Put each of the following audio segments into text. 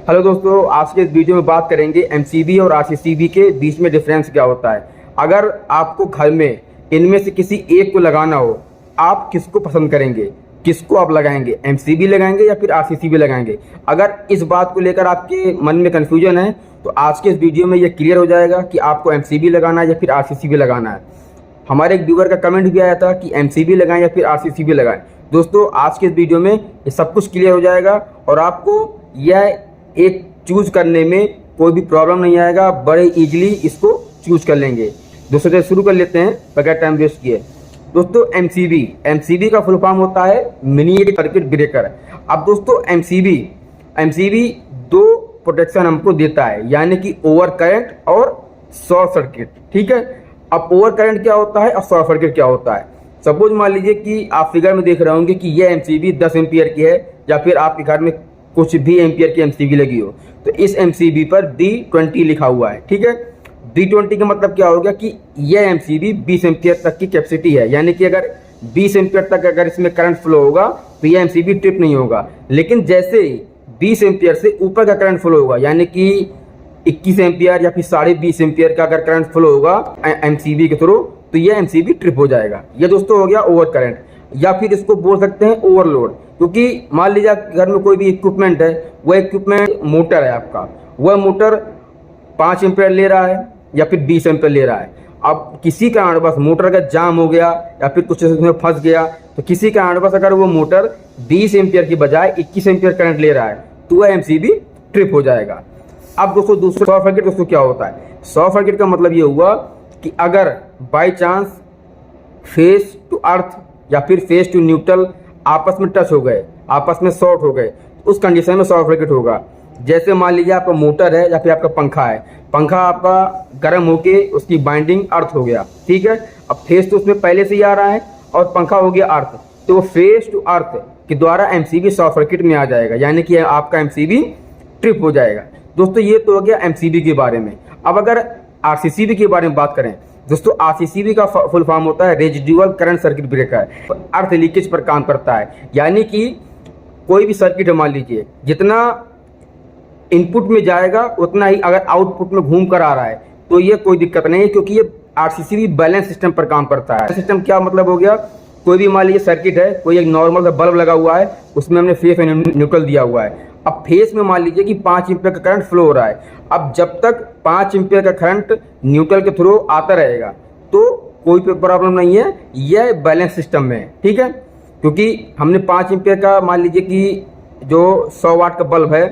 Hello दोस्तों, आज के इस वीडियो में बात करेंगे एमसीबी और आरसीसीबी के बीच में डिफरेंस क्या होता है। अगर आपको घर में इनमें से किसी एक को लगाना हो, आप किसको पसंद करेंगे, किसको आप लगाएंगे, एमसीबी लगाएंगे या फिर आरसीसीबी लगाएंगे। अगर इस बात को लेकर आपके मन में कन्फ्यूजन है तो आज के इस वीडियो में ये क्लियर हो जाएगा कि आपको एमसीबी लगाना है या फिर आरसीसीबी लगाना है। हमारे एक व्यूअर का कमेंट भी आया था कि एमसीबी लगाएं या फिर आरसीसीबी लगाएं। दोस्तों, आज के इस वीडियो में ये सब कुछ क्लियर हो जाएगा और आपको यह एक चूज करने में कोई भी प्रॉब्लम नहीं आएगा, बड़े इजीली इसको चूज कर लेंगे। दोस्तों, तो शुरू कर लेते हैं बगैर टाइम वेस्ट किए। दोस्तों, एमसीबी का फुल फॉर्म होता है मिनी सर्किट ब्रेकर। अब दोस्तों, एमसीबी दो प्रोटेक्शन हमको देता है, यानी कि ओवर करंट और शॉर्ट सर्किट। ठीक है, अब ओवर करंट क्या होता है और शॉर्ट सर्किट क्या होता है। सपोज मान लीजिए कि आप फिगर में देख रहे होंगे कि यह एमसीबी 10 एम्पियर की है या फिर आपके घर में कुछ भी एम्पियर की एमसीबी लगी हो, तो इस एमसीबी पर D20 लिखा हुआ है। ठीक है, D20 का मतलब क्या हो गया कि यह एमसीबी 20 एम्पियर तक की कैपेसिटी है, यानी कि अगर 20 एम्पियर तक अगर इसमें करंट फ्लो होगा तो यह एमसीबी ट्रिप नहीं होगा। लेकिन जैसे ही 20 एम्पियर से ऊपर का करंट फ्लो होगा, यानी कि 21 एम्पियर या फिर 20.5 एम्पियर का अगर करंट फ्लो होगा एमसीबी के थ्रू, तो यह एमसीबी ट्रिप हो जाएगा। यह दोस्तों हो गया ओवर करंट, या फिर इसको बोल सकते हैं ओवरलोड। क्योंकि मान लीजिए घर में कोई भी इक्विपमेंट है, वह इक्विपमेंट मोटर है आपका, वह मोटर 5 एम्पियर ले रहा है या फिर 20 एम्पियर ले रहा है। अब किसी कारणवश मोटर अगर जाम हो गया या फिर कुछ उसमें फंस गया, तो किसी कारणवश अगर वो मोटर 20 एम्पियर की बजाय 21 एम्पियर करंट ले रहा है तो वह एमसीबी ट्रिप हो जाएगा। अब दोस्तों, दूसरा शॉर्ट सर्किट दोस्तों क्या होता है। शॉर्ट सर्किट का मतलब ये हुआ कि अगर by chance face to earth या फिर फेस टू न्यूट्रल आपस में टच हो गए, आपस में शॉर्ट हो गए, उस कंडीशन में शॉर्ट सर्किट होगा। जैसे मान लीजिए आपका मोटर है या फिर आपका पंखा है, पंखा आपका गर्म होके उसकी बाइंडिंग अर्थ हो गया। ठीक है, अब फेस तो उसमें पहले से ही आ रहा है और पंखा हो गया अर्थ, तो वो फेस टू अर्थ के द्वारा एमसीबी शॉर्ट सर्किट में आ जाएगा, यानी कि आपका एमसीबी ट्रिप हो जाएगा। दोस्तों, ये तो हो गया एमसीबी के बारे में। अब अगर आरसीसीबी के बारे में बात करें, दोस्तों आरसीसीबी का फुल फॉर्म होता है रेजिडुअल करंट सर्किट ब्रेकर। अर्थ लीकेज पर काम करता है, यानी कि कोई भी सर्किट मान लीजिए जितना इनपुट में जाएगा उतना ही अगर आउटपुट में घूम कर आ रहा है तो ये कोई दिक्कत नहीं है, क्योंकि ये आरसीसीबी बैलेंस सिस्टम पर काम करता है। सिस्टम क्या मतलब हो गया, कोई भी मान लीजिए सर्किट है, कोई एक नॉर्मल सा बल्ब लगा हुआ है, उसमें हमने फेस एंड न्यूट्रल दिया हुआ है। अब फेस में मान लीजिए कि 5 एम्पियर का करंट फ्लो हो रहा है। अब जब तक 5 एम्पियर का करंट न्यूट्रल के थ्रू आता रहेगा तो कोई प्रॉब्लम नहीं है, यह बैलेंस सिस्टम में है। ठीक है, क्योंकि हमने 5 एम्पियर का मान लीजिए कि जो 100 वाट का बल्ब है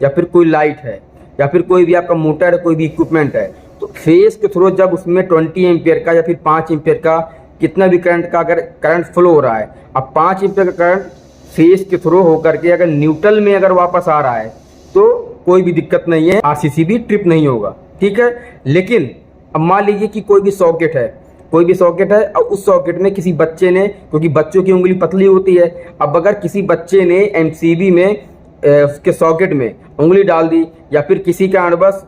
या फिर कोई लाइट है या फिर कोई भी आपका मोटर है, कोई भी इक्विपमेंट है, तो फेस के थ्रू जब उसमें 20 एम्पियर का या फिर 5 एम्पियर का कितना भी करंट का अगर करंट फ्लो हो रहा है, अब 5 एम्पियर का करंट फेस के थ्रू होकर के अगर न्यूट्रल में अगर वापस आ रहा है तो कोई भी दिक्कत नहीं है, आरसीसीबी ट्रिप नहीं होगा। ठीक है, लेकिन अब मान लीजिए कि कोई भी सॉकेट है, और उस सॉकेट में किसी बच्चे ने, क्योंकि बच्चों की उंगली पतली होती है, अब अगर किसी बच्चे ने एमसीबी में उसके सॉकेट में उंगली डाल दी या फिर किसी कारणवश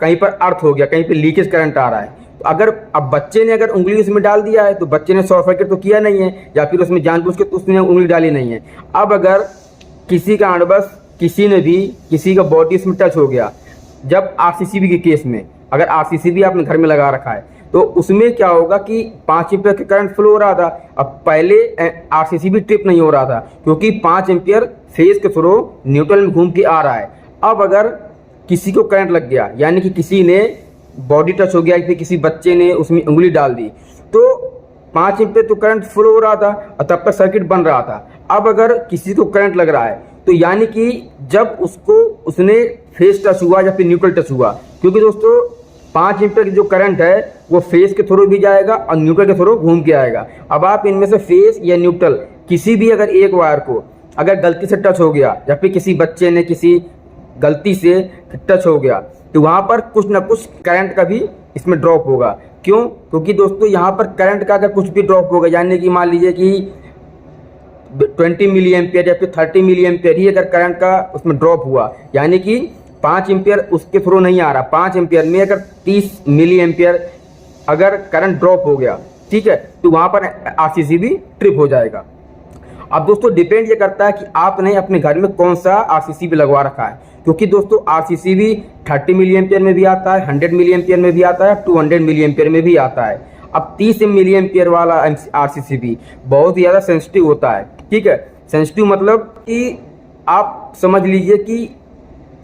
कहीं पर अर्थ हो गया, कहीं पर लीकेज करंट आ रहा है, तो अगर अब बच्चे ने अगर उंगली उसमें डाल दिया है तो बच्चे ने शॉर्ट सर्किट तो किया नहीं है, या फिर उसमें जानबूझ के तो उसने उंगली डाली नहीं है। अब अगर किसी कारणवश किसी का बॉडी इसमें टच हो गया, जब आरसीसीबी के केस में अगर आरसीसीबी आपने घर में लगा रखा है तो उसमें क्या होगा कि 5 एम्पियर का करंट फ्लो हो रहा था। अब पहले आरसीसीबी ट्रिप नहीं हो रहा था क्योंकि 5 एम्पियर फेस के थ्रू न्यूट्रल में घूम के आ रहा है। अब अगर किसी को करंट लग गया, यानी कि किसी ने बॉडी टच हो गया, फिर किसी बच्चे ने उसमें उंगली डाल दी, तो 5 एम्पियर तो करंट फ्लो हो रहा था और तब तक सर्किट बन रहा था। अब अगर किसी को करंट लग रहा है तो यानी कि जब उसने फेस टच हुआ या फिर न्यूट्रल टच हुआ, क्योंकि दोस्तों 5 एम्पियर की जो करंट है वो फेस के थ्रू भी जाएगा और न्यूट्रल के थ्रू घूम के आएगा। अब आप इनमें से फेस या न्यूट्रल किसी भी अगर एक वायर को अगर गलती से टच हो गया या फिर किसी बच्चे ने किसी गलती से टच हो गया, तो वहाँ पर कुछ ना कुछ करंट का भी इसमें ड्रॉप होगा। क्यों? क्योंकि दोस्तों यहाँ पर करंट का अगर कुछ भी ड्रॉप होगा, यानी कि मान लीजिए कि 20 मिली एम्पियर या फिर 30 मिली एम्पियर ही अगर करंट का उसमें ड्रॉप हुआ, यानी कि 5 एम्पियर उसके थ्रू नहीं आ रहा, 5 एम्पियर में अगर 30 मिली एम्पियर अगर करंट ड्रॉप हो गया, ठीक है, तो वहाँ पर आरसीसीबी ट्रिप हो जाएगा। अब दोस्तों डिपेंड ये करता है कि आपने अपने घर में कौन सा आरसीसीबी लगवा रखा है। क्योंकि दोस्तों आरसीसीबी 30 मिली एम्पियर में भी आता है, 100 मिली एम्पियर में भी आता है, 200 मिली एम्पियर में भी आता है। अब 30 मिली एम्पियर वाला आरसीसीबी बहुत ही ज़्यादा सेंसिटिव होता है, ठीक है। सेंसिटिव मतलब कि आप समझ लीजिए कि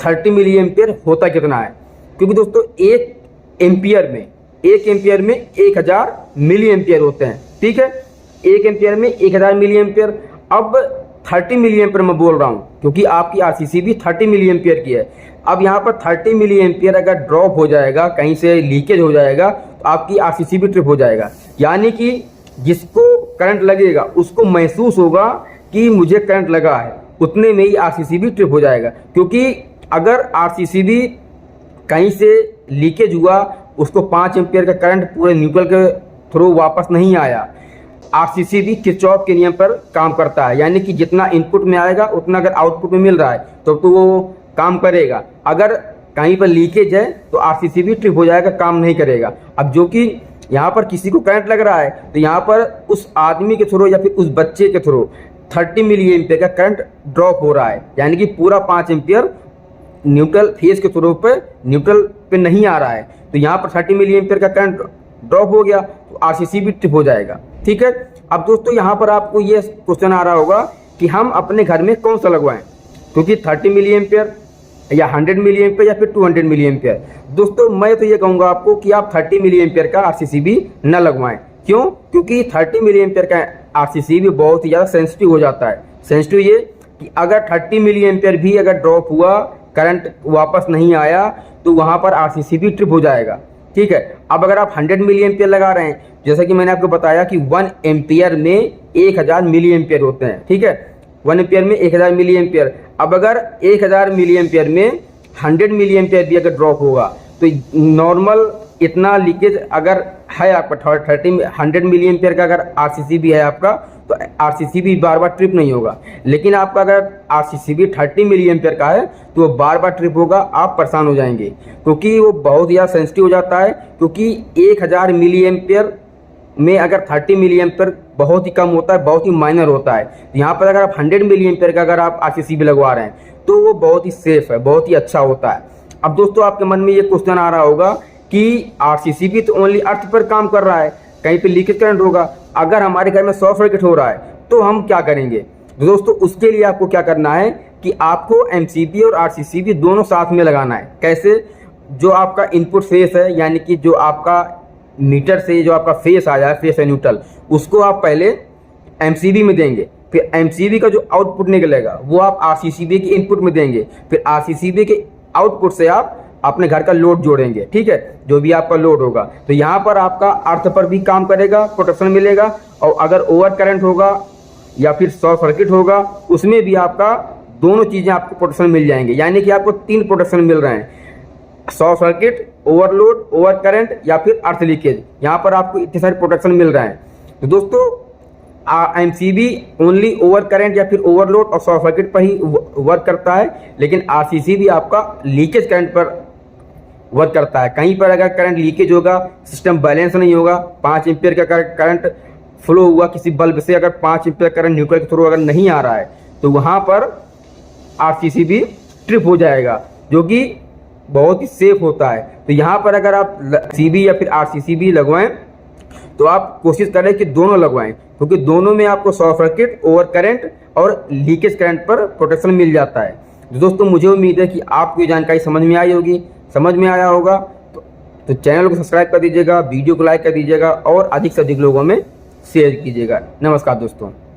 30 मिली एम्पियर होता कितना है, क्योंकि दोस्तों एक एम्पियर में 1000 मिली एम्पियर होते हैं, ठीक है। एक एम्पियर में 1000 मिली एम्पियर। अब 30 मिली एम्पियर मैं बोल रहा हूँ क्योंकि आपकी आरसीसीबी 30 मिली एम्पियर की है। अब यहाँ पर 30 मिली एम्पियर अगर ड्रॉप हो जाएगा, कहीं से लीकेज हो जाएगा, तो आपकी आरसीसीबी ट्रिप हो जाएगा। यानी कि जिसको करंट लगेगा उसको महसूस होगा कि मुझे करंट लगा है, उतने में ही आरसीसीबी ट्रिप हो जाएगा। क्योंकि अगर आरसीसीबी कहीं से लीकेज हुआ, उसको 5 एम्पियर का करंट पूरे न्यूट्रल के थ्रू वापस नहीं आया, आरसीसीबी किरचॉफ के नियम पर काम करता है। यानी कि जितना इनपुट में आएगा उतना अगर आउटपुट में मिल रहा है तो वो काम करेगा। अगर कहीं पर लीकेज है तो आरसीसीबी ट्रिप हो जाएगा, काम नहीं करेगा। अब जो कि यहाँ पर किसी को करंट लग रहा है तो यहाँ पर उस आदमी के थ्रू या फिर उस बच्चे के थ्रू 30 मिली एम्पियर का करंट ड्रॉप हो रहा है। यानी कि पूरा 5 एम्पियर न्यूट्रल फेज के थ्रू पे न्यूट्रल पे नहीं आ रहा है, तो यहाँ पर 30 मिली एम्पियर का करंट ड्रॉप हो गया तो आरसीसीबी ट्रिप हो जाएगा, ठीक है। अब दोस्तों यहाँ पर आपको ये क्वेश्चन आ रहा होगा कि हम अपने घर में कौन सा लगवाएं, क्योंकि 30 मिली एम्पियर या 100 मिली एम्पियर या फिर 200 मिली एम्पियर। दोस्तों मैं तो ये कहूँगा आपको कि आप 30 मिली एम्पियर का आरसीसीबी न लगवाएं। क्यों? क्योंकि 30 मिली एम्पियर का आरसीसीबी बहुत ही ज़्यादा सेंसिटिव हो जाता है। सेंसिटिव ये कि अगर 30 मिली एम्पियर भी अगर ड्रॉप हुआ, करंट वापस नहीं आया, तो वहाँ पर आरसीसीबी ट्रिप हो जाएगा, ठीक है। अब अगर आप 100 मिली एम्पियर लगा रहे हैं, जैसा कि मैंने आपको बताया कि 1 एम्पियर में 1000 मिली एम्पियर होते हैं, ठीक है। 1 एम्पियर में 1000 मिली एम्पियर। अब अगर 1000 मिली एम्पियर में 100 मिली एम्पियर भी अगर ड्रॉप होगा तो नॉर्मल इतना लीकेज अगर है आपका 100 मिली एम्पियर का अगर आरसीसीबी है आपका, तो आरसीसीबी बार बार ट्रिप नहीं होगा। लेकिन आपका अगर आरसीसीबी 30 मिली एम्पियर का है तो वो बार बार ट्रिप होगा, आप परेशान हो जाएंगे, क्योंकि वो बहुत ज़्यादा सेंसिटिव हो जाता है। क्योंकि 1000 मिली एम्पियर में अगर 30 मिली एम्पियर बहुत ही कम होता है, बहुत ही माइनर होता है। यहाँ पर अगर आप 100 मिली एम्पियर का अगर आप आरसीसीबी लगवा रहे हैं तो वो बहुत ही सेफ है, बहुत ही अच्छा होता है। अब दोस्तों आपके मन में ये क्वेश्चन आ रहा होगा कि आरसीसीबी तो ओनली अर्थ पर काम कर रहा है, कहीं पे लीकेज करंट होगा, अगर हमारे घर में शॉर्ट सर्किट हो रहा है तो हम क्या करेंगे? तो दोस्तों उसके लिए आपको क्या करना है कि आपको एमसीबी और आरसीसीबी दोनों साथ में लगाना है। कैसे? जो आपका इनपुट फेस है, यानी कि जो आपका मीटर से जो आपका फेस आया है, फेस है न्यूट्रल, उसको आप पहले एमसीबी में देंगे, फिर एमसीबी का जो आउटपुट निकलेगा वो आप आरसीसीबी के इनपुट में देंगे, फिर आरसीसीबी के आउटपुट से आप अपने घर का लोड जोड़ेंगे, ठीक है, जो भी आपका लोड होगा। तो यहाँ पर आपका अर्थ पर भी काम करेगा, प्रोटेक्शन मिलेगा, और अगर ओवर करंट होगा या फिर शॉर्ट सर्किट होगा उसमें भी आपका दोनों चीज़ें आपको प्रोटेक्शन मिल जाएंगे। यानी कि आपको 3 प्रोटेक्शन मिल रहे हैं, short circuit, overload, over current या फिर अर्थ लीकेज। यहाँ पर आपको इतने सारे प्रोटेक्शन मिल रहे हैं। तो दोस्तों एमसीबी ओनली ओवर करंट या फिर ओवरलोड और शॉर्ट सर्किट पर ही वर्क करता है, लेकिन आरसीसीबी आपका लीकेज करंट पर वर्क करता है। कहीं पर अगर करंट लीकेज होगा, सिस्टम बैलेंस नहीं होगा, 5 एम्पियर का करंट फ्लो हुआ किसी बल्ब से, अगर 5 एम्पियर करंट न्यूट्रल के थ्रू अगर नहीं आ रहा है तो वहाँ पर आरसीसीबी ट्रिप हो जाएगा, जो कि बहुत ही सेफ होता है। तो यहाँ पर अगर आप सीबी या फिर आरसीसीबी लगवाएं तो आप कोशिश करें कि दोनों लगवाएं, क्योंकि दोनों में आपको शॉर्ट सर्किट, ओवर करंट और लीकेज करंट पर प्रोटेक्शन मिल जाता है। तो दोस्तों मुझे उम्मीद है कि आपको ये जानकारी समझ में आई होगी, समझ में आया होगा तो चैनल को सब्सक्राइब कर दीजिएगा, वीडियो को लाइक कर दीजिएगा और अधिक से अधिक लोगों में शेयर कीजिएगा। नमस्कार दोस्तों।